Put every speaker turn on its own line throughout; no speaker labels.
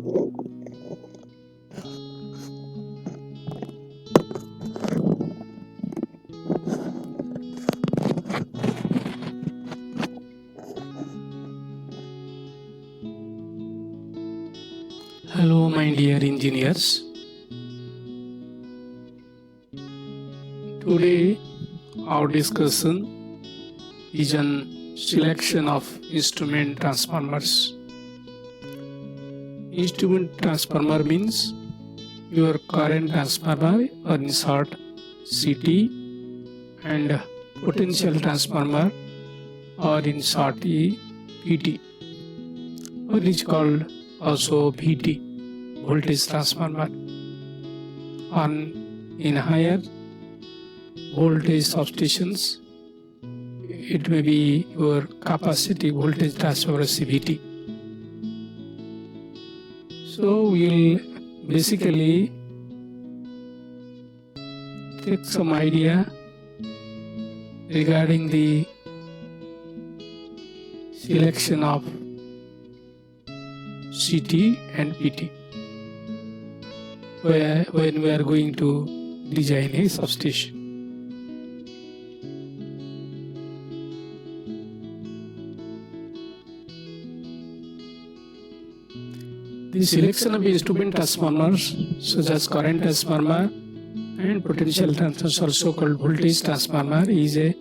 Hello, my dear engineers. Today, our discussion is on selection of instrument transformers. Instrument transformer means your current transformer, or in short, CT, and potential transformer, or in short, PT, or is called also VT, voltage transformer. In higher voltage substations, it may be your capacity voltage transformer CVT. So we'll basically take some idea regarding the selection of CT and PT when we are going to design a substation. The selection of instrument transformers such as current transformer and potential transformer, also called voltage transformer, is a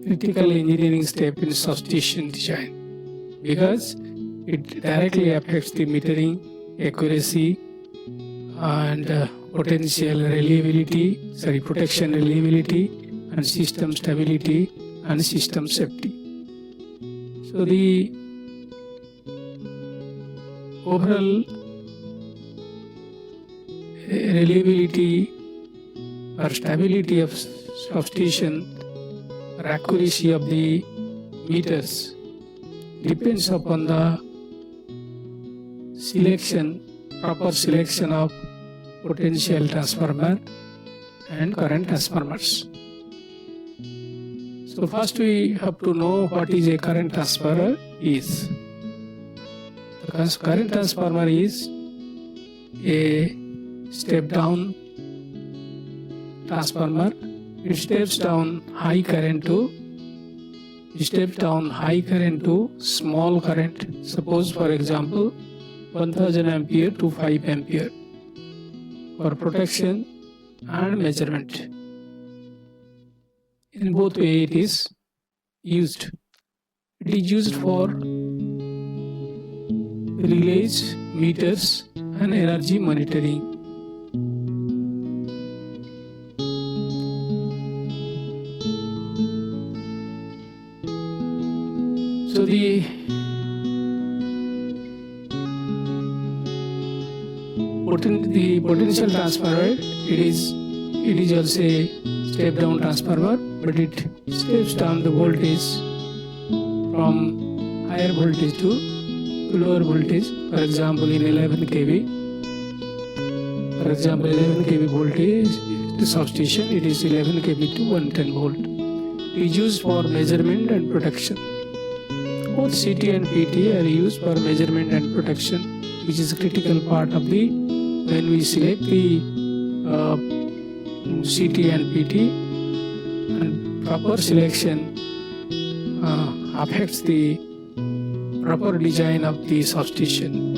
critical engineering step in substation design because it directly affects the metering accuracy and protection reliability and system stability and system safety. So the overall reliability or stability of substation or accuracy of the meters depends upon the proper selection of potential transformer and current transformers. So first we have to know what is a current transformer is. The current transformer is a step-down transformer. It steps down high current to small current. Suppose, for example, 1000 ampere to 5 ampere for protection and measurement. In both ways it is used. It is used for relays, meters and energy monitoring. So the potential transformer, it is also a step down transformer, but it steps down the voltage from higher voltage to lower voltage. For example, in 11 kV voltage, the substation, it is 11 kV to 110 volt. It is used for measurement and protection. Both CT and PT are used for measurement and protection, which is a critical part of when we select the CT and PT, and proper selection affects the proper design of the substation.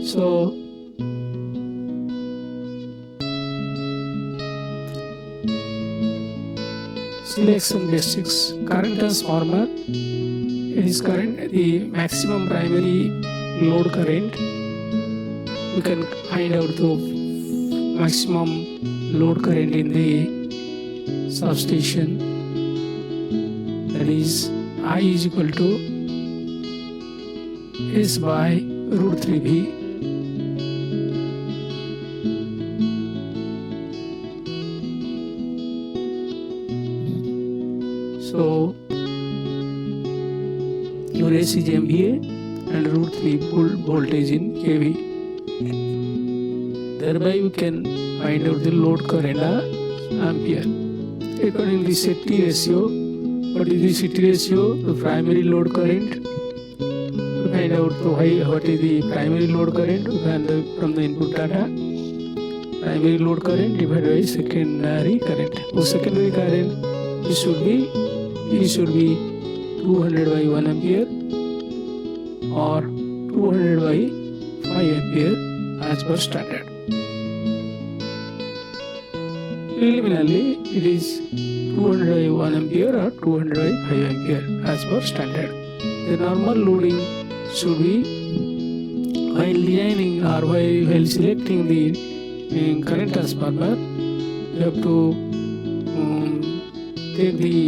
So selection basics. Current transformer, it is the maximum primary load current. We can find out the maximum load current in the substation. That is I is equal to S by root 3V. So your S is MVA and root 3 voltage in kV. Thereby we can find out the load current ampere. Accordingly, set T ratio what is the city ratio, the primary load current. To find out what is the primary load current, we find from the input data. Primary load current divided by secondary current. So secondary current should be 200 by 1 ampere or 200 by 5 ampere as per standard. Preliminarily, it is 200 by 1 ampere or 200 by 5 ampere as per standard. The normal loading should be, while designing or while selecting the current transformer, you have to take the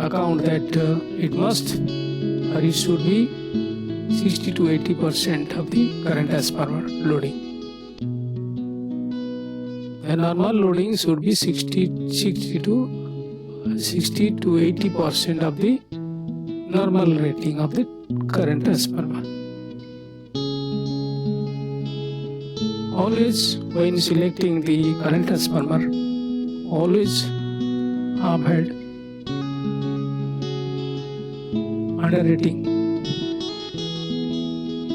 account that it must or it should be 60 to 80% of the current transformer loading. The normal loading should be 60 to 80% of the normal rating of the current transformer. Always when selecting the current transformer, always avoid underrating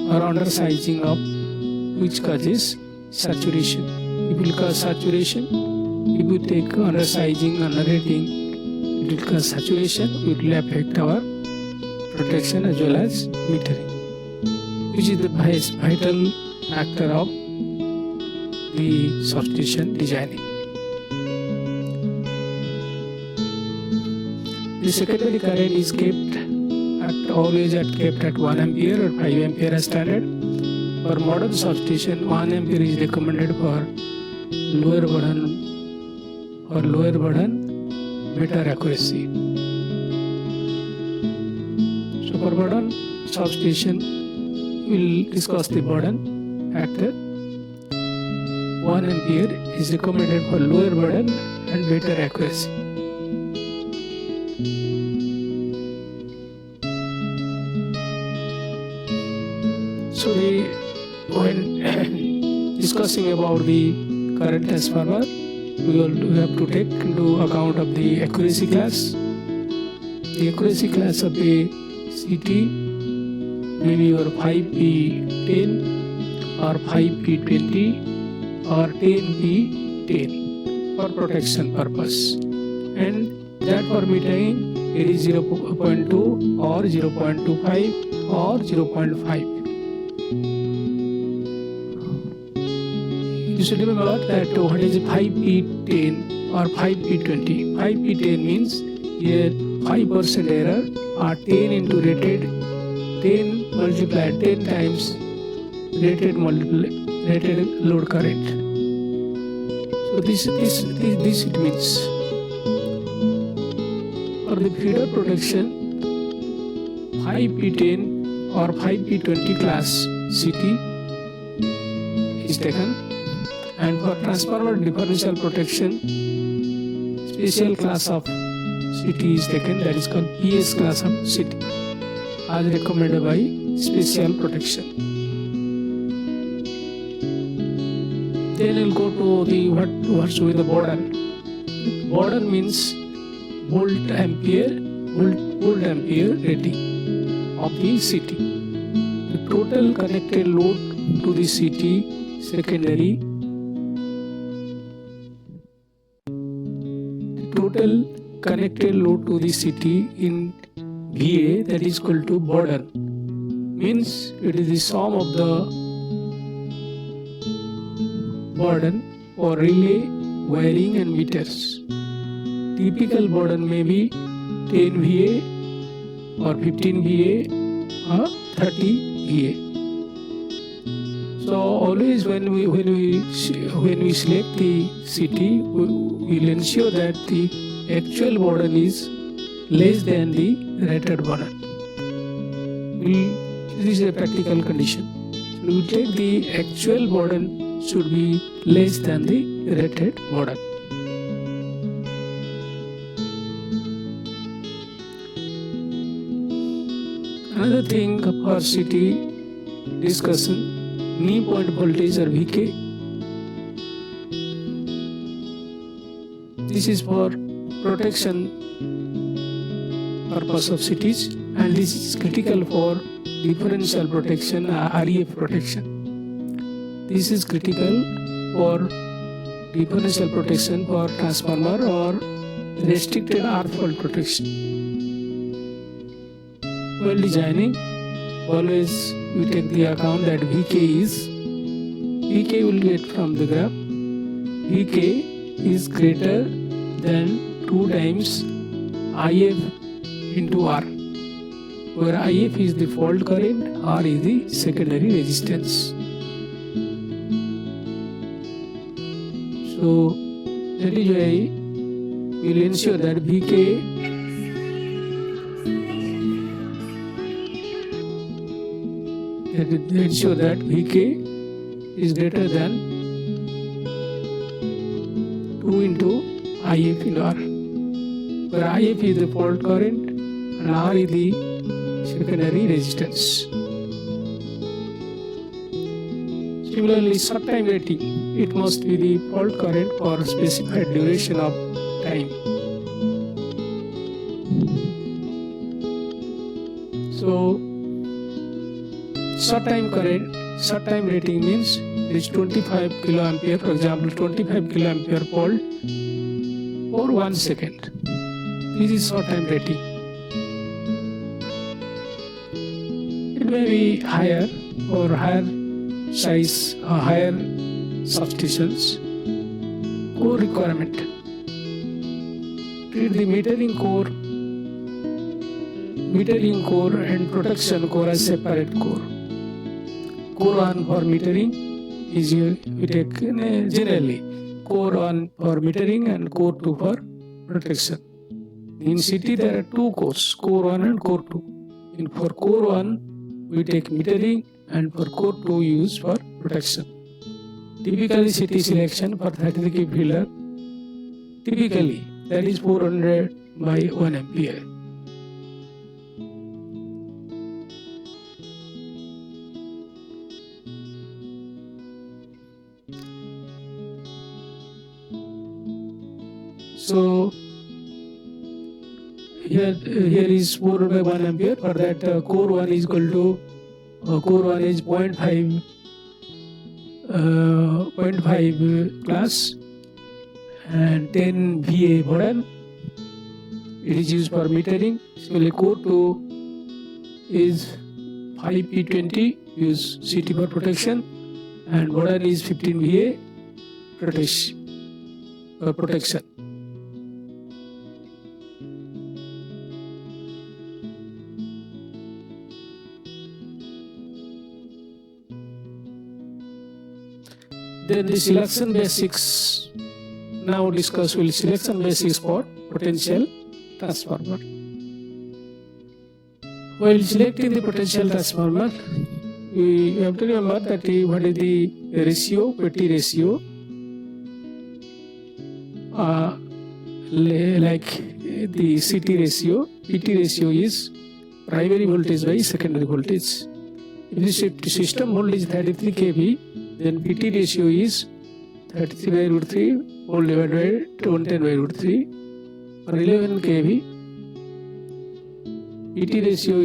or undersizing of, which causes saturation. It will cause saturation. If you take undersizing, underrating, it will cause saturation. It will affect our protection as well as metering, which is the vital factor of the substation designing. The secondary current is kept at 1 ampere or 5 ampere as standard. For modern substation, 1 ampere is recommended for lower burden, better accuracy. So for modern substation, we will discuss the burden factor. 1 ampere is recommended for lower burden and better accuracy. So when discussing about the current transformer, we have to take into account of the accuracy class. The accuracy class of a CT may be your 5P10 or 5P20 or 10P10 for protection purpose, and that for metering it is 0.2 or 0.25 or 0.5. You should remember that what is 5P10 or 5P20. 5P10 means here 5% error or 10 into rated, 10 multiplied 10 times rated load current. So this it means. For the feeder protection, 5P10 or 5P20 class CT is taken, and for transformer differential protection, special class of CT is taken, that is called PS class of CT, as recommended by special protection. Then we'll go to the what's with the burden. Burden means volt ampere rating of the CT. The total connected load to the CT secondary. The total connected load to the CT in VA, that is equal to burden. Means it is the sum of the burden for relay, wiring and meters. Typical burden may be 10 VA or 15 VA or 30 VA. So always when we select the CT, we will ensure that the actual burden is less than the rated burden. This is a practical condition. So we will take the actual burden should be less than the rated burden. Another thing for CT discussion, knee point voltage or VK. This is for protection purpose of cities, and this is critical for differential protection, REF protection. This is critical for differential protection for transformer or restricted earth fault protection. While designing, always we take the account that VK will get from the graph. VK is greater than 2 times IF into R, where IF is the fault current, R is the secondary resistance. So that is why we will ensure that VK is greater than 2 into IF into R, where IF is the fault current and R is the secondary resistance. Similarly, short time rating, it must be the fault current for specified duration of time. So short time rating means it is 25 kiloampere, for example 25 kiloampere fault for 1 second. This is short time rating. It may be higher or higher size or higher substations. Core requirement. Treat the metering core and protection core as separate core. Core 1 for metering is we take generally core 1 for metering and core 2 for protection. In city there are 2 cores, core 1 and core 2. For core 1 we take metering and for core 2 use for protection. Typically city selection for 33 kV feeder, typically that is 400 by 1 ampere. So here is 400 by 1 ampere. For that core 1 is equal to core 1 is 0.5 class and 10 VA model. It is used for metering. Similarly, core 2 is 5P20, use CT for protection, and model is 15 VA protection. Then the selection basics. Now discuss will selection basics for potential transformer. While selecting the potential transformer, we have to remember that what is the ratio, Petty ratio, like the CT ratio. PT ratio is primary voltage by secondary voltage. If the system voltage is 33 kV, then PT ratio is 33 by root 3 whole divided by 110 by root 3. For 11 kV, PT ratio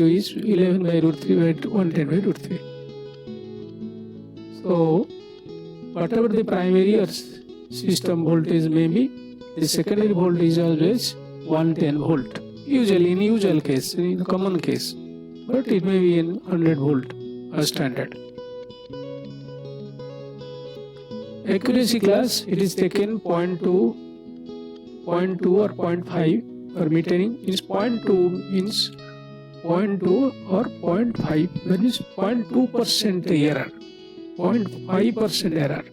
is 11 by root 3 by 110 by root 3. So whatever the primary or system voltage may be, the secondary voltage is always 110 volt. Usually in usual case, in common case, but it may be in 100 volt as standard. Accuracy class, it is taken 0.2 or 0.5 for metering. Is 0.2 means 0.2 or 0.5, that is 0.2% error, 0.5% error.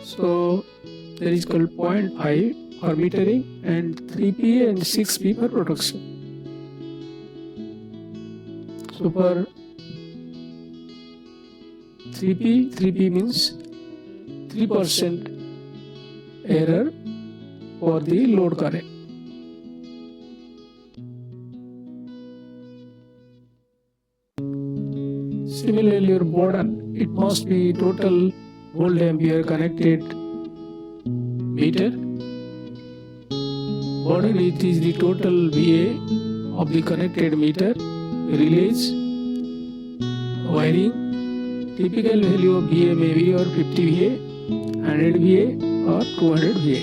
So that is called 0.5 for metering and 3P and 6P for protection. So for 3P means 3% error for the load current. Similarly, your burden, it must be total volt ampere connected meter. Burden, it is the total VA of the connected meter. Relays, wiring, typical value of VA may be or 50 VA, 100 VA or 200 VA.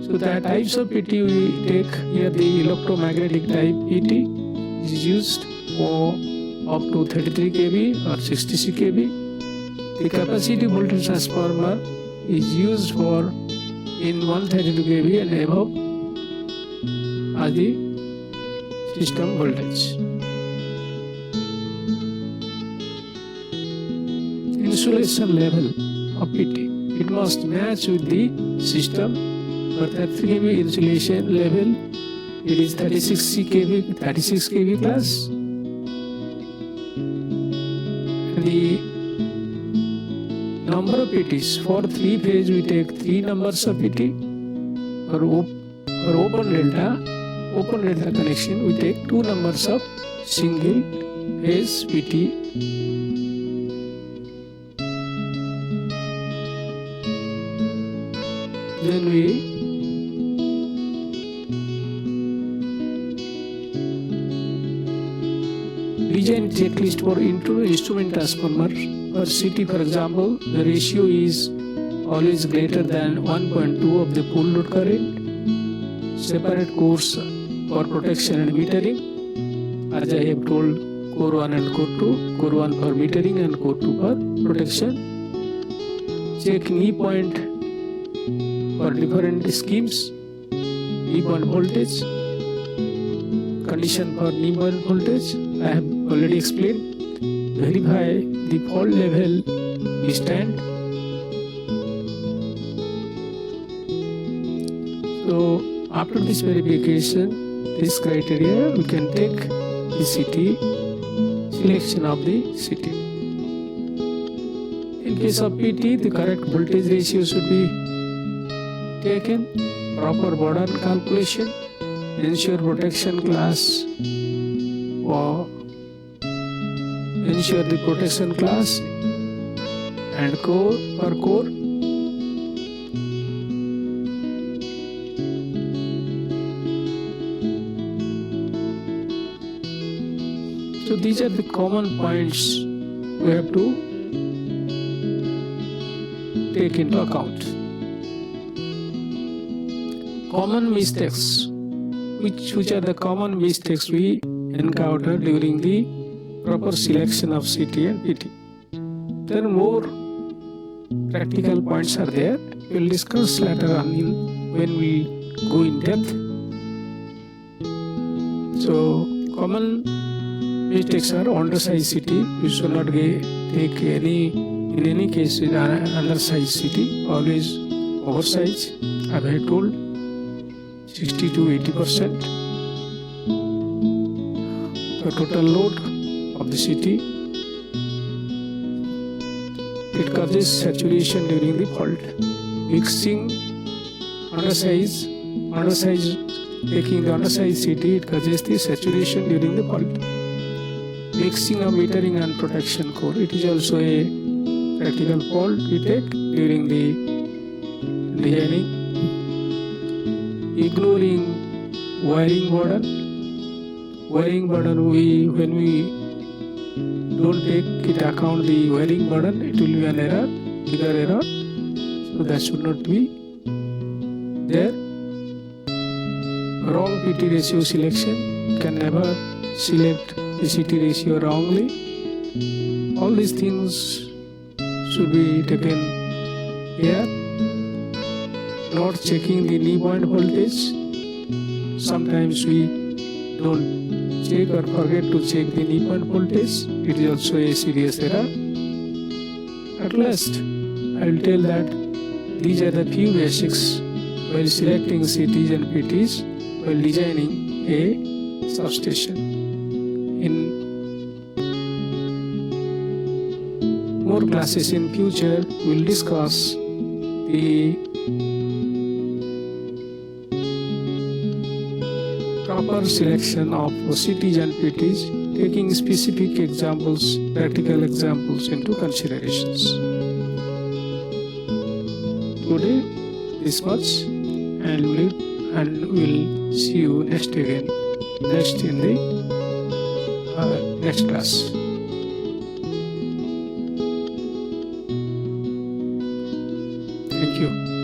So the types of PT we take here, the electromagnetic type PT is used for up to 33 kV or 66 kV. The capacity voltage transformer is used for in 132 kV and above as the system voltage. Insulation level of PT, it must match with the system. For 33 kV insulation level, it is 36 kV class. The number of PTs for 3 phase, we take 3 numbers of PT. For open delta connection, we take 2 numbers of single phase PT. Then we design checklist for instrument transformer. For CT, for example, the ratio is always greater than 1.2 of the full load current. Separate cores for protection and metering. As I have told, core 1 and core 2. Core 1 for metering and core 2 for protection. Check knee point for different schemes. Knee point voltage. Condition for knee point voltage, I have already explained. Verify the fault level we stand. So after this verification, this criteria, we can take the CT, selection of the CT. In case of PT, the correct voltage ratio should be taken, proper burden calculation, ensure protection class or ensure the protection class and core per core. So these are the common points we have to take into account. Common mistakes. Which are the common mistakes we encounter during the proper selection of CT and PT. Then more practical points are there. We will discuss later on when we go in depth. So common mistakes are undersize CT. You should not take in any case with undersize CT. Always oversize. As I told, 60 to 80%. The total load of the CT. It causes saturation during the fault. Mixing taking the undersize CT, it causes the saturation during the fault. Mixing of metering and protection core, it is also a practical fault we take during the designing. Ignoring wiring burden. Wiring burden, when we don't take into account the wiring burden, it will be an error, bigger error. So that should not be there. Wrong PT ratio selection, can never select the CT ratio wrongly. All these things should be taken here. Not checking the knee point voltage. Sometimes we don't check or forget to check the knee point voltage. It is also a serious error. At last, I will tell that these are the few basics while selecting CTs and PTs while designing a substation. In more classes in future, we will discuss the proper selection of CTs and PTs taking specific examples, practical examples into considerations. Today, this much, and we'll see you next in the next class. Thank you.